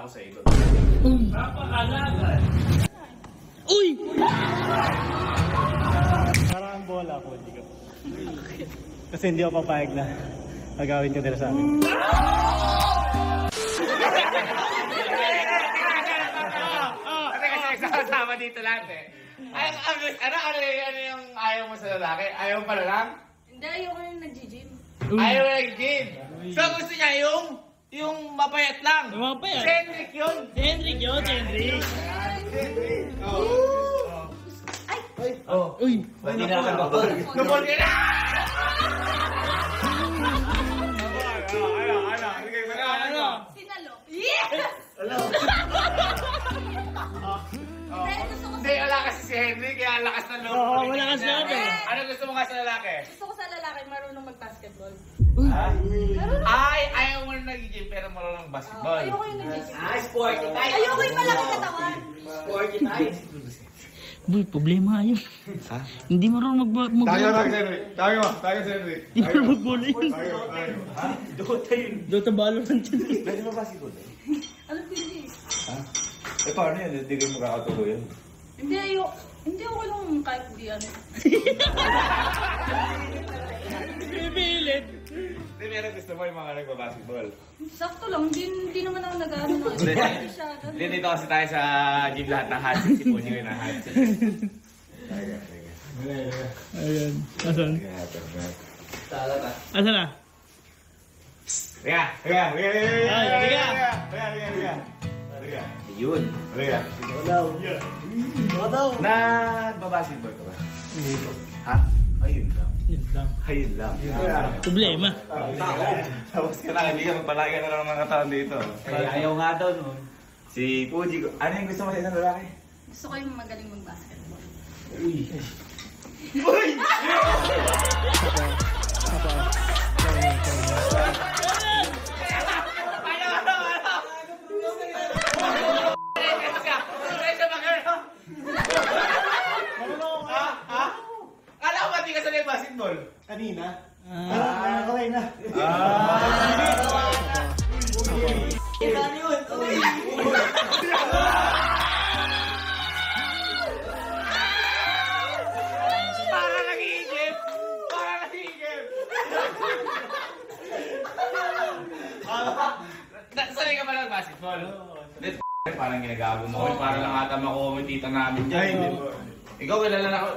Ako sa ikot. Napakalaban. Uy! Parang ang bola ko, hindi ko. Kasi hindi ako papayag na agawin ka nila sa akin. Kasi kasama dito lahat eh. Ano yung ayaw mo sa lalaki? Ayaw mo pala lang? Hindi, ayoko yung nag-gym. Ayaw mo nag-gym. So gusto niya yung mapayat lang. Yung mapayat? Si Henrik yun. Si Henrik yun, si Henrik. Uy! Hindi na ako bakol. Nukol ka na! Ano? Sinalo. Yes! Hindi, wala kasi si Henrik, kaya lakas ng loob. Oo, wala kasi loob eh. Ano gusto mo nga sa lalaki? Gusto ko sa lalaki marunong mag-basketball. Ay, ayaw mo na nag-gym pero marunong basketball. Ayoko yung nag-gym. Sporty type. Ayoko yung malaki katawan. Sporty type. Boy, problema yun. Ha? Hindi marunong Tayo lang, Henry. Tayo, Henry. Hindi marunong mag-bola yun. Tayo. Ha? Dota yun. Dota Valorant yun. Pwede mo basketball? Ano pili? Ha? Eh paano yun? Hindi kayo makakatuloy yun. Hindi, ayoko. Hindi ako lang kahit di ano. Pipilit. Hindi, meron gusto mo yung mga nagbabasketball. Sakto lang, hindi naman ako nag-ano. Hindi, dito kasi tayo sa gym lahat ng hats. Si Puny ko yung hats. Ayan. Asan? Asan na? Riga! Riga! Riga! Riga! Yun. Riga. Nagbabasketball ka ba? Ha? Ayun lang. Yun lang. Ayun lang. Problema. Tapos ka lang, hindi ka magpalagay na lang ng mga taon dito. Ayaw nga daw nun. Si Puji, ano yung gusto mo sa isang lalaki? Gusto ko yung magaling mag-basketball. Kala ko ba di ka sanay basketball? Kanina? Ah. Okay na. Para nag-iigip! Para nag-iigip! Sanay ka ba ng basketball? Parang ginagago mo. Para lang ata makuha yung tita namin dyan. Ikaw,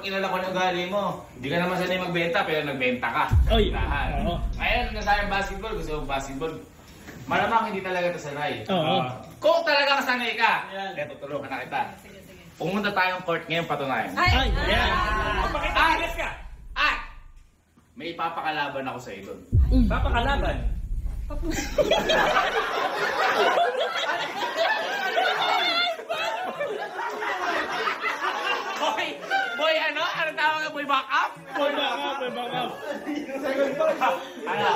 kilala ko ng ugali mo. Hindi ka naman sanay magbenta, pero nagbenta ka. Oy! Lahat. Oo. Ngayon, nasayang basketball, gusto mo basketball. Malamang hindi talaga ito sanay. Oo. Kung talagang sanay ka, Yan. eto, tulungan na kita. Sige, sige. Pumunta tayong court ngayon, patunayan. Ay! Ayan! Pakita, ka! At! May ipapakalaban ako sa iyo. Papakalaban. Boy, ano? Ano tawag ka? Boy back up? Boy, back up! Boy, back up! Ano?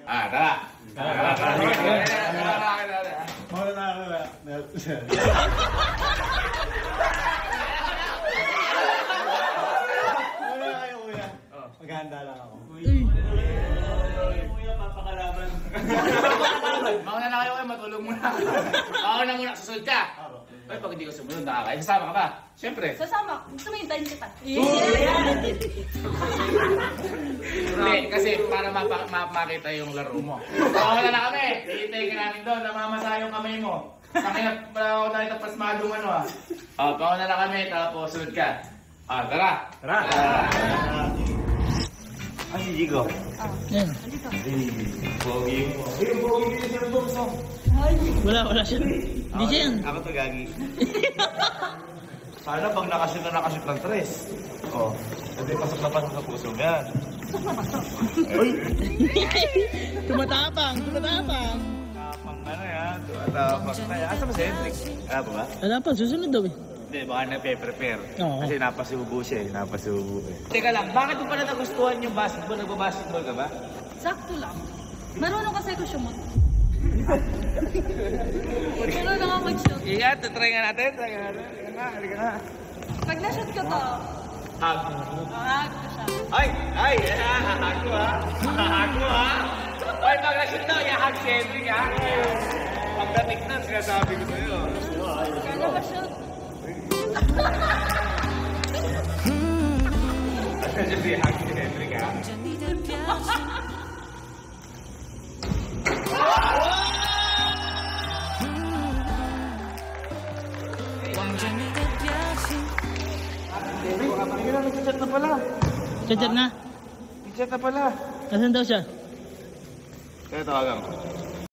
Tara. Mawala na ako na. Wala kayo, kuya. Maghahanda lang ako. Kuya, papakalaban. Mauna na kayo, matulog muna. Mauna muna, susunod ka. Ay, pag hindi ka sumunod, nakakain. Sasama ka ba? Siyempre. Sasama. Gusto mo hintayin kita. Hindi, kasi para makita yung laro mo. Mauna na kami. Hihintay ka namin doon. Namamasa yung kamay mo. Sakit na ako tayo pasmadong ano ah. Pauna na kami, tapos sunod ka. Tara. Tara. Ay, si Jigo. Yan. Pogi mo. Wala siya. Hindi siya yan. Ako to, Gagi. Sana pag nakashoot ng tres. Oh, hindi pasok na pasok sa puso mo yan. Tumatapang! Tapang ano yan, tapang na yan. Asa ba si Hendrik? Ano ba ba? Wala pa, susunod daw eh. Hindi, baka nagpe-prepare. Oo. Kasi napasubo siya eh, Teka lang, bakit mo pala nagustuhan yung basketball? Nagbabasketball ka ba? Sakto lang. Marunong kasi ako sumot. Marunong ako mag-shoot. Ingat, try nga natin. Halika na. Pag na-shoot ko to, Hug. hag ko siya. Ay! Ay! Hug ko ha! Hug ko ha! Hag si Henrik ha. Pagdating na, sinasabi ko sa'yo. Kala ba shoot? Siyempre, hag si Henrik ha. Nag-chat na pala. Chat na. Nag-chat na pala. Nasaan daw siya? Kaya tawagan ko.